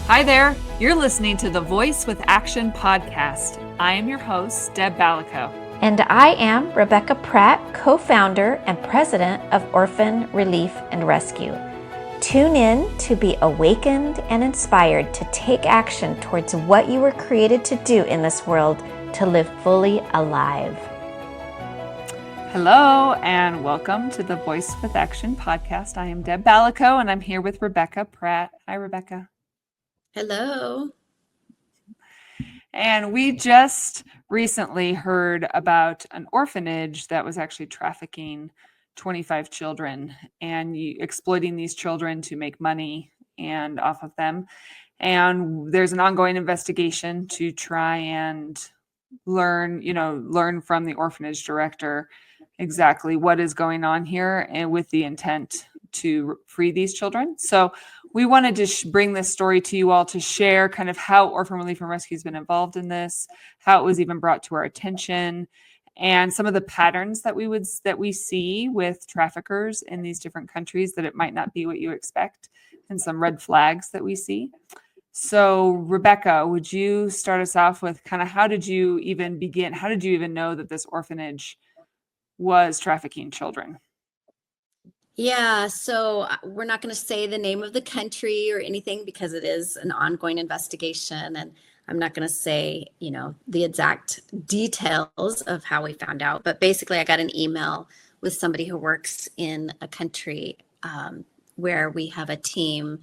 Hi there. You're listening to the Voice with Action podcast. I am your host, Deb Balico. And I am Rebecca Pratt, co-founder and president of Orphan Relief and Rescue. Tune in to be awakened and inspired to take action towards what you were created to do in this world, to live fully alive. Hello, and welcome to the Voice with Action podcast. I am Deb Balico, and I'm here with Rebecca Pratt. Hi, Rebecca. Hello. And we just recently heard about an orphanage that was actually trafficking 25 children and exploiting these children to make money and off of them. And there's an ongoing investigation to try and learn from the orphanage director exactly what is going on here, and with the intent to free these children. So we wanted to bring this story to you all to share kind of how Orphan Relief and Rescue has been involved in this, how it was even brought to our attention, and some of the patterns that we see with traffickers in these different countries, that it might not be what you expect, and some red flags that we see. So Rebecca, would you start us off with kind of how did you even begin? How did you even know that this orphanage was trafficking children? Yeah, so we're not going to say the name of the country or anything because it is an ongoing investigation, and I'm not going to say, the exact details of how we found out. But basically, I got an email with somebody who works in a country where we have a team,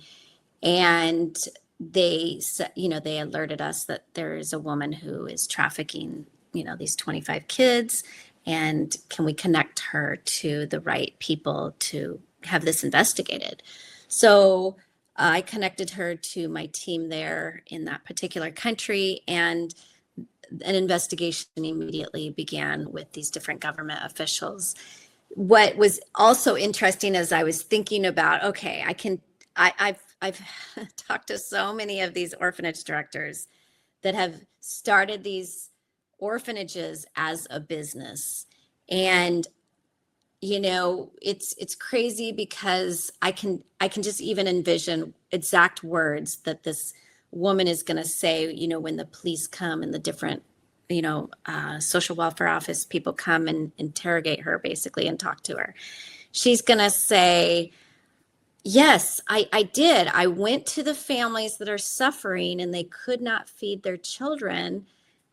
and they alerted us that there is a woman who is trafficking, these 25 kids. And can we connect her to the right people to have this investigated? So I connected her to my team there in that particular country, and an investigation immediately began with these different government officials. What was also interesting as I was thinking about, I've talked to so many of these orphanage directors that have started these orphanages as a business. And it's crazy because I can just even envision exact words that this woman is going to say, when the police come and the different social welfare office people come and interrogate her basically and talk to her. She's going to say, yes, I did. I went to the families that are suffering and they could not feed their children,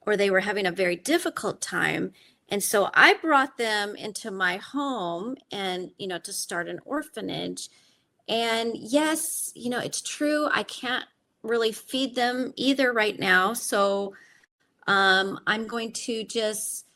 or they were having a very difficult time. And so I brought them into my home and, to start an orphanage. And yes, it's true. I can't really feed them either right now. So I'm going to just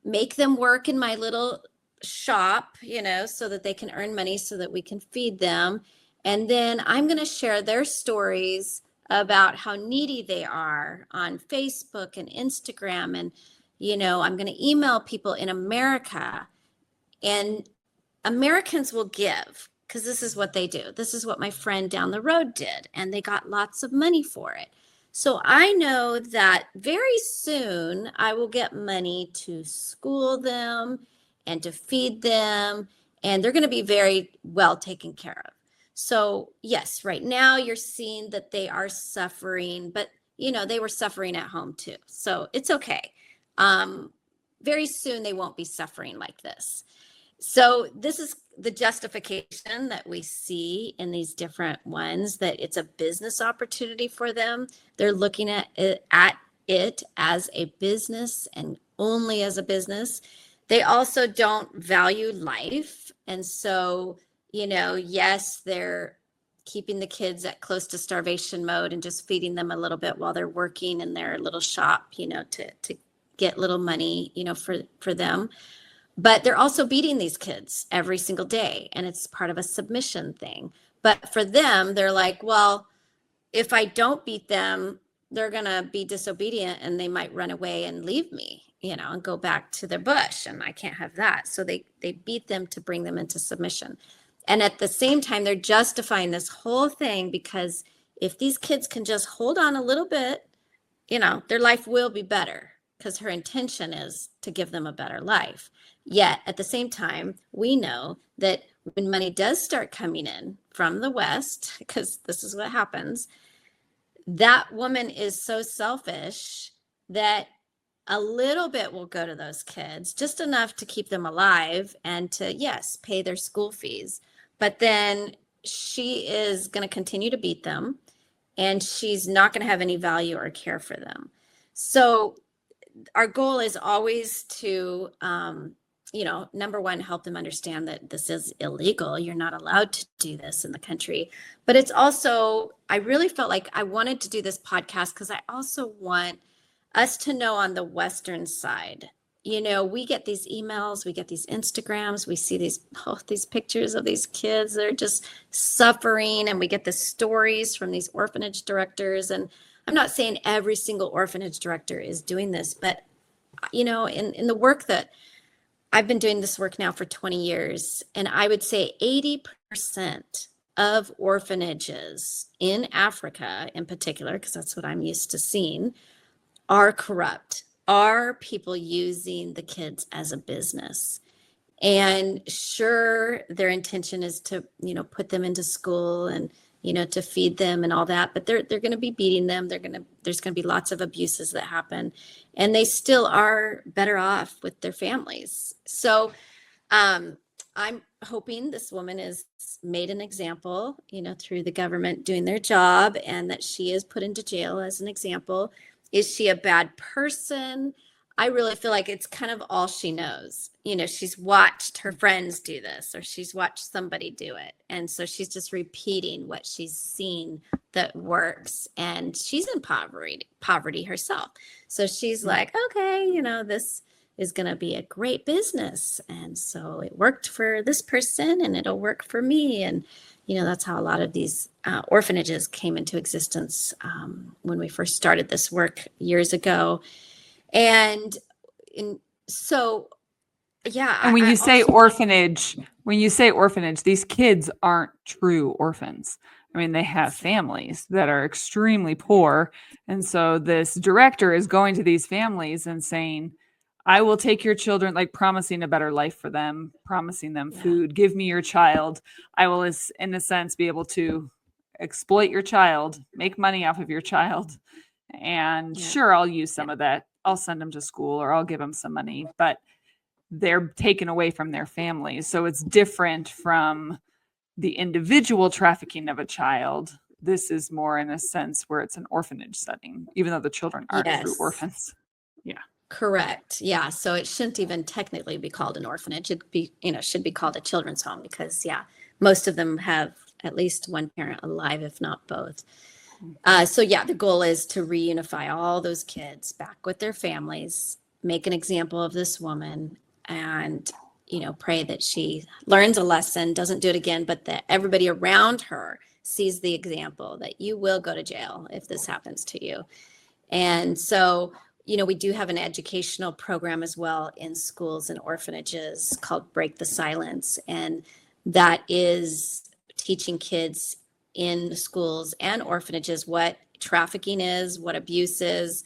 make them work in my little shop, so that they can earn money so that we can feed them. And then I'm going to share their stories about how needy they are on Facebook and Instagram. And, I'm going to email people in America, and Americans will give, because this is what they do. This is what my friend down the road did, and they got lots of money for it. So I know that very soon I will get money to school them and to feed them, and they're going to be very well taken care of. So yes, right now you're seeing that they are suffering, but they were suffering at home too. So it's okay. Very soon they won't be suffering like this. So this is the justification that we see in these different ones, that it's a business opportunity for them. They're looking at it as a business and only as a business. They also don't value life. And so, yes, they're keeping the kids at close to starvation mode and just feeding them a little bit while they're working in their little shop, to get little money, for them. But they're also beating these kids every single day, and it's part of a submission thing. But for them, they're like, well, if I don't beat them, they're going to be disobedient and they might run away and leave me, and go back to their bush, and I can't have that. So they beat them to bring them into submission. And at the same time, they're justifying this whole thing because if these kids can just hold on a little bit, their life will be better, because her intention is to give them a better life. Yet at the same time, we know that when money does start coming in from the West, because this is what happens, that woman is so selfish that a little bit will go to those kids, just enough to keep them alive and to, yes, pay their school fees. But then she is going to continue to beat them, and she's not going to have any value or care for them. So our goal is always to, number one, help them understand that this is illegal. You're not allowed to do this in the country. But it's also, I really felt like I wanted to do this podcast because I also want us to know on the Western side. We get these emails, we get these Instagrams, we see these pictures of these kids that are just suffering, and we get the stories from these orphanage directors. And I'm not saying every single orphanage director is doing this, but in the work that I've been doing this work now for 20 years, and I would say 80% of orphanages in Africa in particular, because that's what I'm used to seeing, are corrupt, are people using the kids as a business. And sure, their intention is to, put them into school and, to feed them and all that, but they're going to be beating them. There's going to be lots of abuses that happen, and they still are better off with their families. So I'm hoping this woman is made an example, through the government doing their job, and that she is put into jail as an example. Is she a bad person? I really feel like it's kind of all she knows. She's watched her friends do this, or she's watched somebody do it. And so she's just repeating what she's seen that works. And she's in poverty herself. So she's like, okay, this is going to be a great business. And so it worked for this person, and it'll work for me. And that's how a lot of these orphanages came into existence when we first started this work years ago. And so, yeah. And when you say orphanage, these kids aren't true orphans. I mean, they have families that are extremely poor. And so this director is going to these families and saying, I will take your children, like promising a better life for them, promising them food, give me your child. I will, in a sense, be able to exploit your child, make money off of your child. And sure, I'll use some of that. I'll send them to school, or I'll give them some money, but they're taken away from their families. So it's different from the individual trafficking of a child. This is more in a sense where it's an orphanage setting, even though the children aren't true orphans. Yeah. Correct. Yeah. So it shouldn't even technically be called an orphanage. Should be called a children's home, because most of them have at least one parent alive, if not both. So the goal is to reunify all those kids back with their families, make an example of this woman, and, pray that she learns a lesson, doesn't do it again, but that everybody around her sees the example that you will go to jail if this happens to you. And so, we do have an educational program as well in schools and orphanages called Break the Silence. And that is teaching kids in schools and orphanages what trafficking is, what abuse is,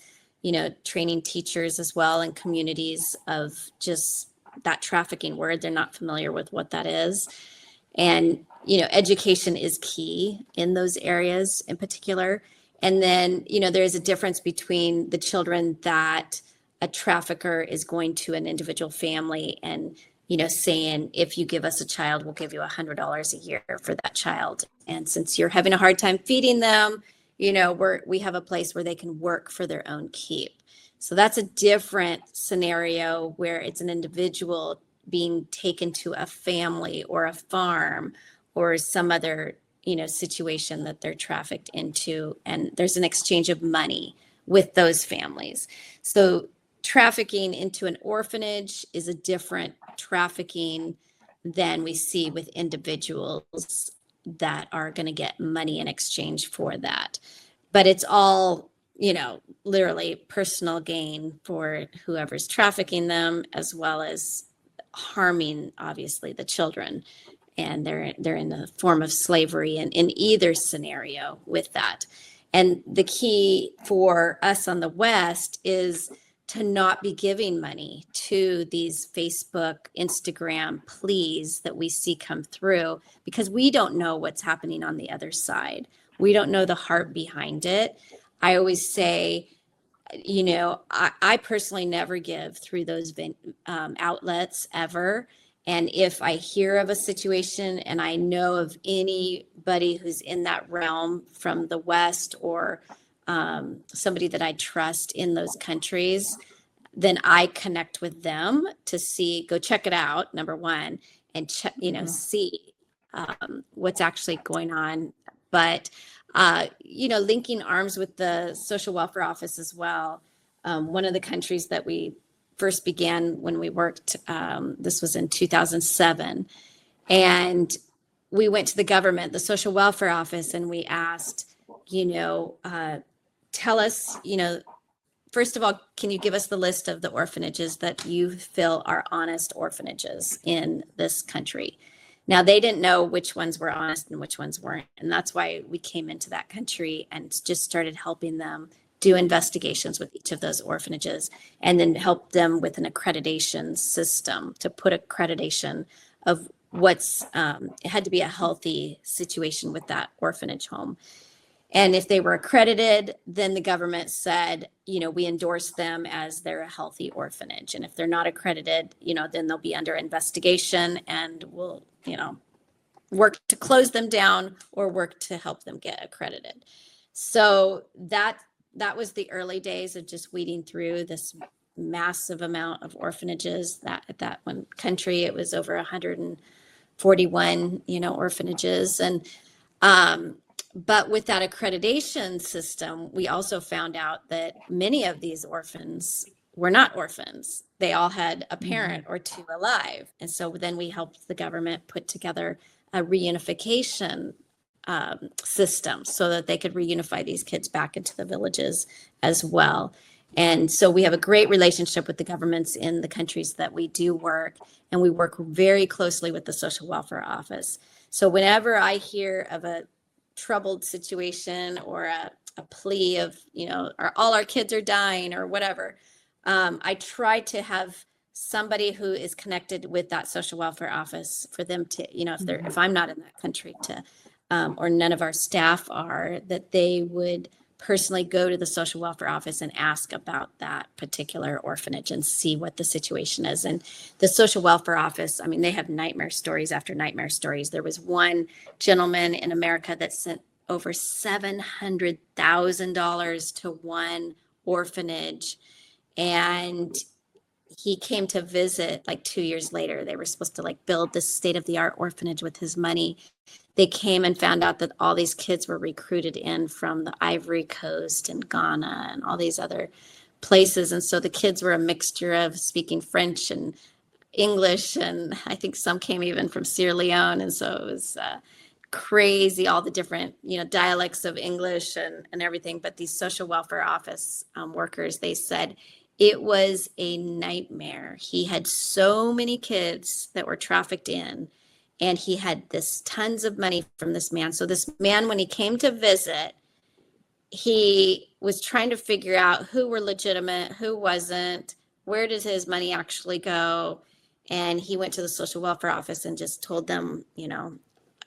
training teachers as well in communities of just that trafficking word. They're not familiar with what that is. And, education is key in those areas in particular. And then, there is a difference between the children that a trafficker is going to an individual family and, saying, if you give us a child, we'll give you $100 a year for that child. And since you're having a hard time feeding them, we have a place where they can work for their own keep. So that's a different scenario where it's an individual being taken to a family or a farm or some other situation that they're trafficked into, and there's an exchange of money with those families. So trafficking into an orphanage is a different trafficking than we see with individuals that are going to get money in exchange for that. But it's all, literally personal gain for whoever's trafficking them, as well as harming, obviously, the children. And they're in a form of slavery in either scenario with that. And the key for us on the West is to not be giving money to these Facebook, Instagram pleas that we see come through, because we don't know what's happening on the other side. We don't know the heart behind it. I always say, I personally never give through those outlets ever. And if I hear of a situation and I know of anybody who's in that realm from the West or somebody that I trust in those countries, then I connect with them to go check it out, number one, and see what's actually going on. But, linking arms with the social welfare office as well. One of the countries that we first began when we worked, this was in 2007, and we went to the government, the social welfare office, and we asked, tell us, first of all, can you give us the list of the orphanages that you feel are honest orphanages in this country? Now, they didn't know which ones were honest and which ones weren't. And that's why we came into that country and just started helping them do investigations with each of those orphanages, and then help them with an accreditation system to put accreditation of it had to be a healthy situation with that orphanage home. And if they were accredited, then the government said, we endorse them as they're a healthy orphanage. And if they're not accredited, then they'll be under investigation, and we'll, work to close them down or work to help them get accredited. So that was the early days of just weeding through this massive amount of orphanages. That at that one country, it was over 141, orphanages. And but with that accreditation system, we also found out that many of these orphans were not orphans. They all had a parent or two alive. And so then we helped the government put together a reunification system so that they could reunify these kids back into the villages as well. And so we have a great relationship with the governments in the countries that we do work, and we work very closely with the social welfare office. So whenever I hear of a troubled situation or a plea of, all our kids are dying or whatever, I try to have somebody who is connected with that social welfare office for them to, if I'm not in that country to, or none of our staff are, that they would personally go to the social welfare office and ask about that particular orphanage and see what the situation is. And the social welfare office, they have nightmare stories after nightmare stories. There was one gentleman in America that sent over $700,000 to one orphanage, and he came to visit like 2 years later. They were supposed to build this state-of-the-art orphanage with his money. They came and found out that all these kids were recruited in from the Ivory Coast and Ghana and all these other places. And so the kids were a mixture of speaking French and English, and I think some came even from Sierra Leone. And so it was crazy, all the different, dialects of English and everything. But these social welfare office workers, they said it was a nightmare. He had so many kids that were trafficked in, and he had tons of money from this man. So this man, when he came to visit, he was trying to figure out who were legitimate, who wasn't, where does his money actually go? And he went to the social welfare office and just told them,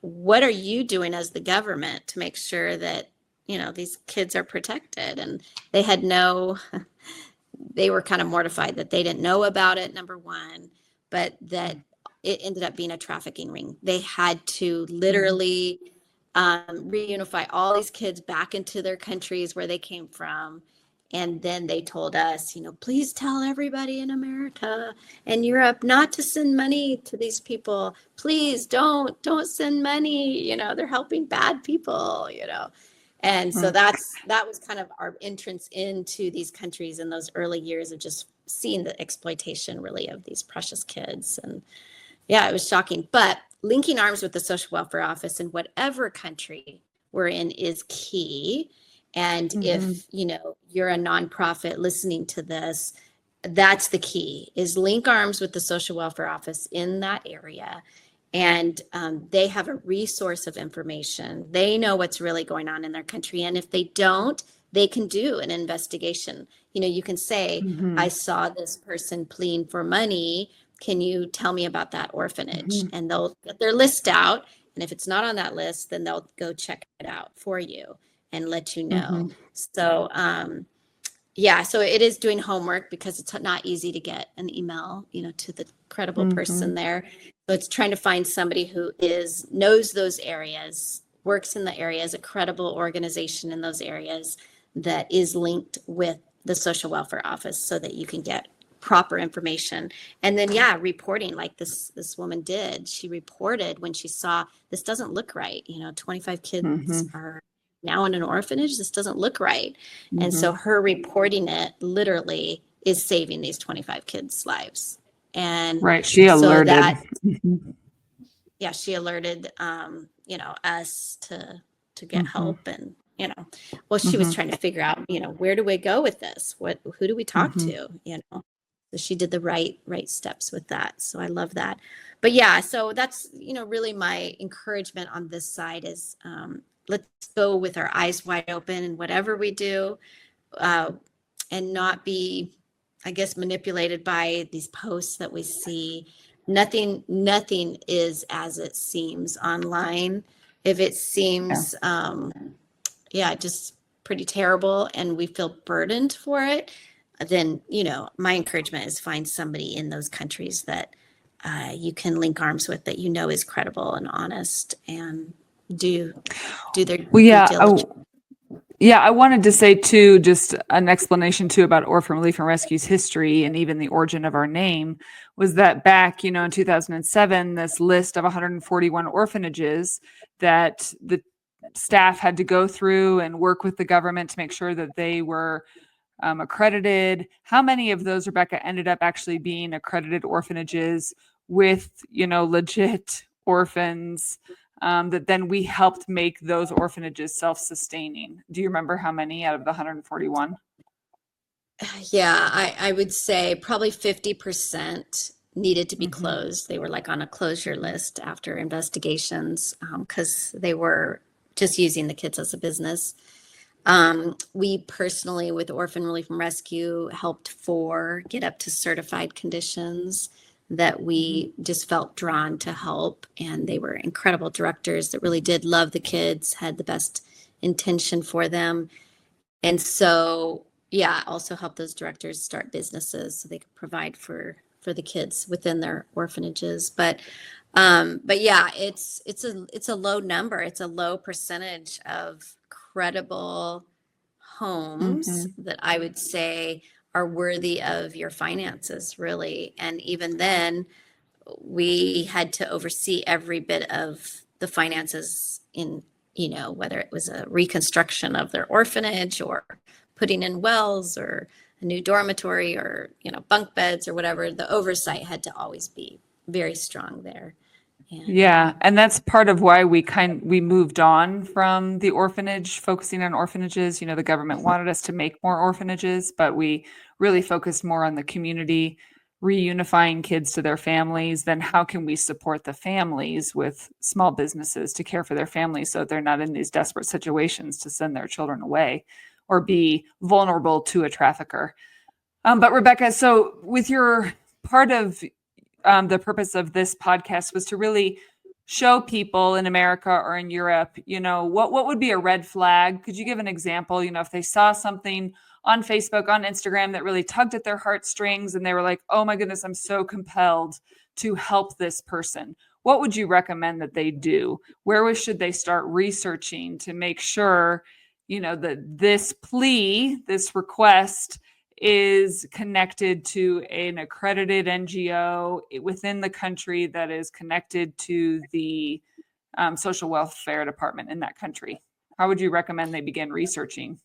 what are you doing as the government to make sure that, these kids are protected? And they had they were kind of mortified that they didn't know about it, number one, but that it ended up being a trafficking ring. They had to literally reunify all these kids back into their countries where they came from. And then they told us, please tell everybody in America and Europe not to send money to these people. Please don't send money. They're helping bad people, And so that was kind of our entrance into these countries in those early years of just seeing the exploitation really of these precious kids. And yeah, it was shocking. But linking arms with the social welfare office in whatever country we're in is key. And if, you're a nonprofit listening to this, that's the key, is link arms with the social welfare office in that area. And they have a resource of information. They know what's really going on in their country. And if they don't, they can do an investigation. You can say, I saw this person pleading for money. Can you tell me about that orphanage? And they'll get their list out And if it's not on that list, then they'll go check it out for you and let you know. Mhm. So, yeah, so it is doing homework because it's not easy to get an email, to the credible person Mhm. there. So it's trying to find somebody who knows those areas, works in the areas, a credible organization in those areas that is linked with the social welfare office so that you can get proper information. And then, yeah, reporting like this woman did. She reported when she saw this doesn't look right. 25 kids Mhm. are now in an orphanage. This doesn't look right. And so Mhm. her reporting it literally is saving these 25 kids' lives. And Right. She so alerted. that, Mhm. yeah, she alerted, us to get Mhm. help. And, well, she was Mhm. trying to figure out, where do we go with this? Who do we talk Mhm. to? So she did the right steps with that. So I love that. But yeah, so that's, really my encouragement on this side is, let's go with our eyes wide open in whatever we do, uh, and not be, I guess, manipulated by these posts that we see. Nothing is as it seems online. If it Yeah. seems, yeah, just pretty terrible and we feel burdened for it, then, my encouragement is find somebody in those countries that you can link arms with that is credible and honest and do their Well, due yeah. diligence. Yeah, I wanted to say too, just an explanation too about Orphan Relief and Rescue's history and even the origin of our name was that back, in 2007, this list of 141 orphanages that the staff had to go through and work with the government to make sure that they were accredited. How many of those, Rebecca, ended up actually being accredited orphanages with, legit orphans that then we helped make those orphanages self-sustaining? Do you remember how many out of the 141? Yeah, I would say probably 50% needed to be Mm-hmm. closed. They were like on a closure list after investigations, because they were just using the kids as a business. We personally, with Orphan Relief and Rescue, helped get up to certified conditions that Mm-hmm. we just felt drawn to help. And they were incredible directors that really did love the kids, had the best intention for them. And so, yeah, also help those directors start businesses so they could provide for the kids within their orphanages. But yeah, it's a low number. It's a low percentage of credible homes Mm-hmm. that I would say are worthy of your finances, really. And even then, we had to oversee every bit of the finances in, whether it was a reconstruction of their orphanage or putting in wells or a new dormitory or, bunk beds or whatever. The oversight had to always be very strong there. And Yeah, and that's part of why we moved on from the orphanage, focusing on orphanages. The government wanted us to make more orphanages, but we really focused more on the community, reunifying kids to their families. Then how can we support the families with small businesses to care for their families so that they're not in these desperate situations to send their children away or be vulnerable to a trafficker? But Rebecca, so with your part of the purpose of this podcast was to really show people in America or in Europe, what would be a red flag? Could you give an example? If they saw something on Facebook, on Instagram that really tugged at their heartstrings and they were like, oh my goodness, I'm so compelled to help this person. What would you recommend that they do? Should they start researching to make sure, that this plea, this request is connected to an accredited NGO within the country that is connected to the social welfare department in that country? How would you recommend they begin researching?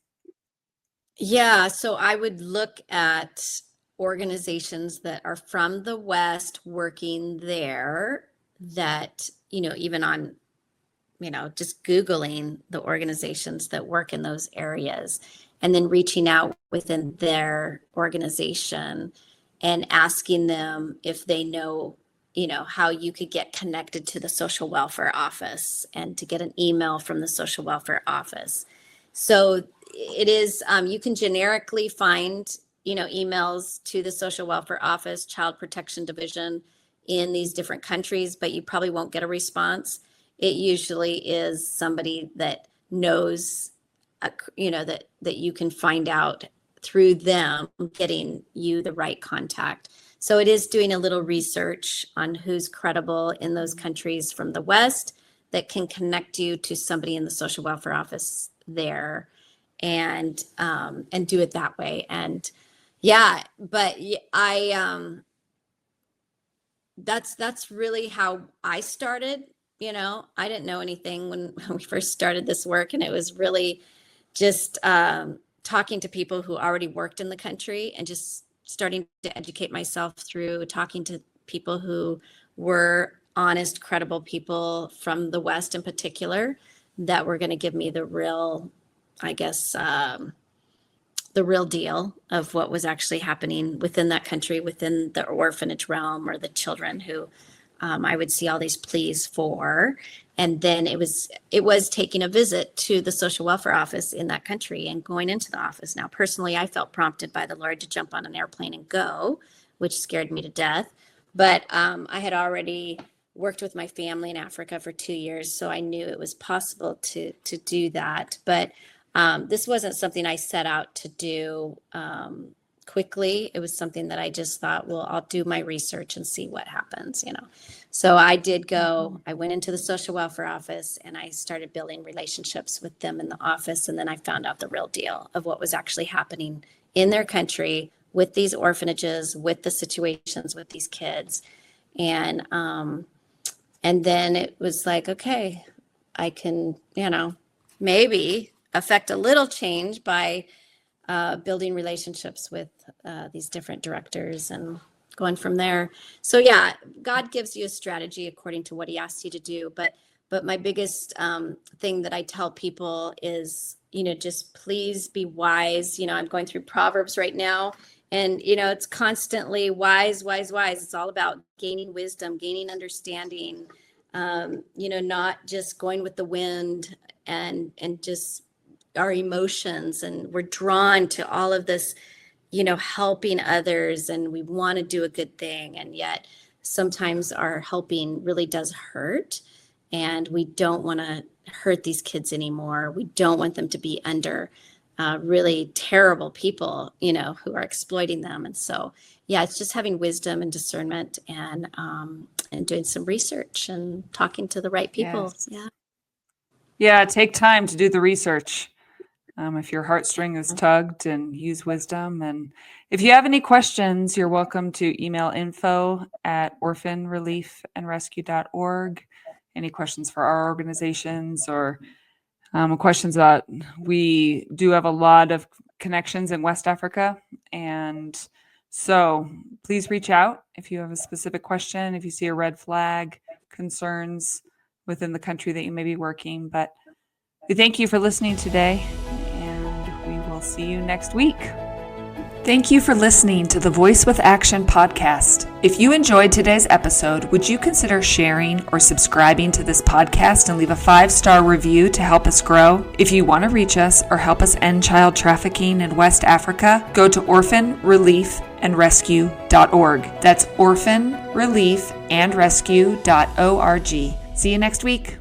yeah, so I would look at organizations that are from the West working there that, even on, just Googling the organizations that work in those areas and then reaching out within their organization and asking them if they know, how you could get connected to the social welfare office and to get an email from the social welfare office. So it is, you can generically find, emails to the social welfare office, child protection division in these different countries, but you probably won't get a response. it usually is somebody that knows, that you can find out through them getting you the right contact. So it is doing a little research on who's credible in those countries from the West that can connect you to somebody in the social welfare office there, and do it that way. And yeah, but that's really how I started. I didn't know anything when we first started this work, and it was really just talking to people who already worked in the country and just starting to educate myself through talking to people who were honest, credible people from the West in particular that were going to give me the real, I guess, the real deal of what was actually happening within that country, within the orphanage realm, or the children who I would see all these pleas for. And then it was taking a visit to the social welfare office in that country and going into the office. Now, personally, I felt prompted by the Lord to jump on an airplane and go, which scared me to death. But I had already worked with my family in Africa for 2 years, so I knew it was possible to do that. But this wasn't something I set out to do quickly. It was something that I just thought, well, I'll do my research and see what happens, So I did go, I went into the social welfare office and I started building relationships with them in the office. And then I found out the real deal of what was actually happening in their country with these orphanages, with the situations with these kids. And then it was like, okay, I can, maybe affect a little change by building relationships with these different directors and going from there. So yeah, God gives you a strategy according to what he asks you to do. But my biggest thing that I tell people is, just please be wise. I'm going through Proverbs right now, and, it's constantly wise, wise, wise. It's all about gaining wisdom, gaining understanding, not just going with the wind and just our emotions. And we're drawn to all of this, helping others, and we want to do a good thing. And yet sometimes our helping really does hurt, and we don't want to hurt these kids anymore. We don't want them to be under really terrible people, who are exploiting them. And so, yeah, it's just having wisdom and discernment, and doing some research and talking to the right people. Yes. Yeah, take time to do the research. If your heartstring is tugged, and use wisdom. And if you have any questions, you're welcome to email info@orphanreliefandrescue.org. Any questions for our organizations, or questions that we do have a lot of connections in West Africa. And so please reach out if you have a specific question, if you see a red flag, concerns within the country that you may be working. But we thank you for listening today, and we will see you next week. Thank you for listening to the Voice with Action podcast. If you enjoyed today's episode, would you consider sharing or subscribing to this podcast and leave a 5-star review to help us grow? If you want to reach us or help us end child trafficking in West Africa, go to orphanreliefandrescue.org. That's orphanreliefandrescue.org. See you next week.